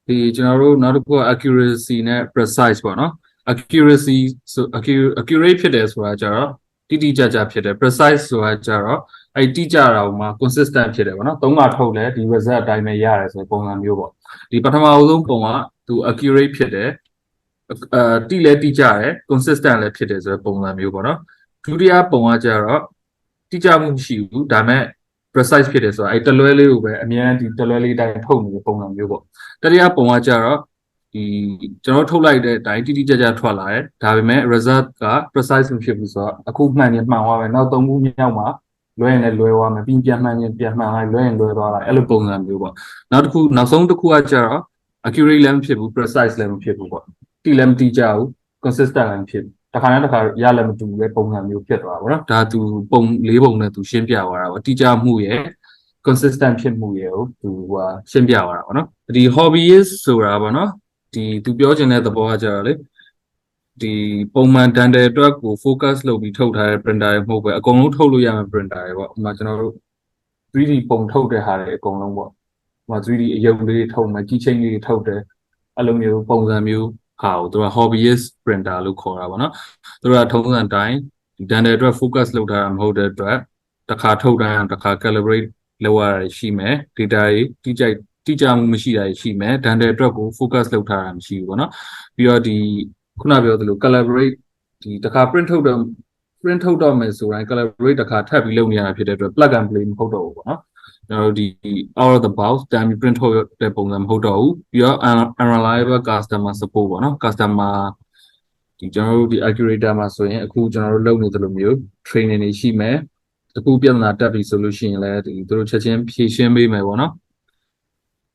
ဒီကျွန်တော်တို့နောက်တစ်ခုက accuracy နဲ့ precise ပေါ့နော် accuracy ဆို accurate ဖြစ်တယ်ဆိုတာကြတော့တိတိကျကျဖြစ်တယ် precise ဆိုတာကြတော့အဲ့တိကျတာဟိုမှာ consistent ဖြစ်တယ်ပေါ့နော်သုံးခါထုတ်လဲဒီ result အတိုင်းပဲရတယ်ဆိုပုံစံမျိုးပေါ့ဒီပထမဆုံးပုံကသူ accurate ဖြစ်တယ်တိလဲတိကျတယ် consistent လည်းဖြစ်တယ်ဆိုတဲ့ပုံစံမျိုးပေါ့နော်ဒုတိယပုံကကြတော့တိကျမှုမရှိဘူးဒါပေမဲ့ precise ဖြစ်တယ်ဆိုတာအဲ့တလွဲလေးကိုပဲအများကြီးတလွဲလေးတိုင်းထုတ်နေတဲ့ပုံစံမျိုးပေါ့တတိယပုံကကြတော့ဒီကျွန်တော်ထုတ်လိုက်တဲ့အတိုင်းတိတိကျကျထွက်လာတယ်ဒါပေမဲ့ result က precise မဖြစ်ဘူးဆိုတော့အခုမှန်ရင်မှန်သွားမယ်နောက်၃ခုမြောက်မှာလွဲရင်လည်းလွဲသွားမယ်ပြီးပြန်မှန်ရင်ပြန်မှန်လိုက်လွဲရင်လွဲသွားလိုက်အဲ့လိုပုံစံမျိုးပေါ့နောက်တစ်ခုနောက်ဆုံးတစ်ခုကကြတော့ accurate လည်းမဖြစ်ဘူး precise လည်းမဖြစ်ဘူးပေါ့တိလည်းမတိကျဘူး consistent လည်းမဖြစ်ဘူးတစ်ခါနဲ့တစ်ခါရလည်းမတူဘူးပဲပုံစံမျိုးဖြစ်သွားပါတော့ဒါသူပုံ၄ပုံနဲ့သူရှင်းပြသွားတာပေါ့တိကျမှုရဲ့ consistent ဖြစ်မှုရဲ့ကိုသူရှင်းပြသွားတာပေါ့နော်ဒီ hobbyist ဆိုတာပေါ့နော်ဒီသူပြောချင်တဲ့သဘောကကြတော့လေဒီပုံမှန် dental အတွက်ကို focus လုပ်ပြီးထုတ်ထားတဲ့ printer တွေမဟုတ်ပဲအကုန်လုံးထုတ်လို့ရမယ့် printer တွေပေါ့ဥပမာကျွန်တော်တို့ 3D ပုံထုတ်တဲ့ဟာတွေအကုန်လုံးပေါ့ဥပမာ 3D အယုံလေးထုတ်မယ်ကြီးချင်းလေးထုတ်တယ်အဲ့လိုမျိုးပုံစံမျိုးဟာကိုသူက hobbyist printer လို့ခေါ်တာပေါ့နော်သူကထုံးစံတိုင်းဒီ dental အတွက် focus လုပ်ထားတာမဟုတ်တဲ့အတွက်တစ်ခါထုတ်တိုင်းတစ်ခါ calibrate လောက်ရရှိမယ် data တွေတိကျမှုမရှိတာရှိမယ် dental အတွက်ကို focus လုပ်ထားတာမရှိဘူးပေါ့နော်ပြီးတော့ဒီခုနပြောသလို collaborate ဒီတစ်ခါ print ထုတ်တော့မယ်ဆိုတိုင်း collaborate တစ်ခါထပ်ပြီးလုပ်နေရတာဖြစ်တဲ့အတွက် plug and play မဟုတ်တော့ဘူးပေါ့နော်ကျွန်တော်တို့ဒီ out of the box တမ်းပြီး print ထုတ်တဲ့ပုံစံမဟုတ်တော့ဘူးပြီးတော့ unreliable customer support ပေါ့နော် customer ဒီကျွန်တော်တို့ဒီ Ackuertta မှာဆိုရင်အခုကျွန်တော်တို့လုပ်နေသလိုမျိုး training တွေရှိမယ်တခုပြဿနာတက်ပြီဆိုလို့ရှိရင်လည်းဒီတို့ချက်ချင်းဖြေရှင်းပေးမယ်ပေါ့နော်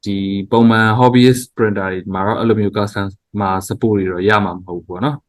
ဒီပုံမှန် hobbyist printer တွေမှာတော့အဲ့လိုမျိုး customer support တွေတော့ရမှာမဟုတ်ဘူးပေါ့နော်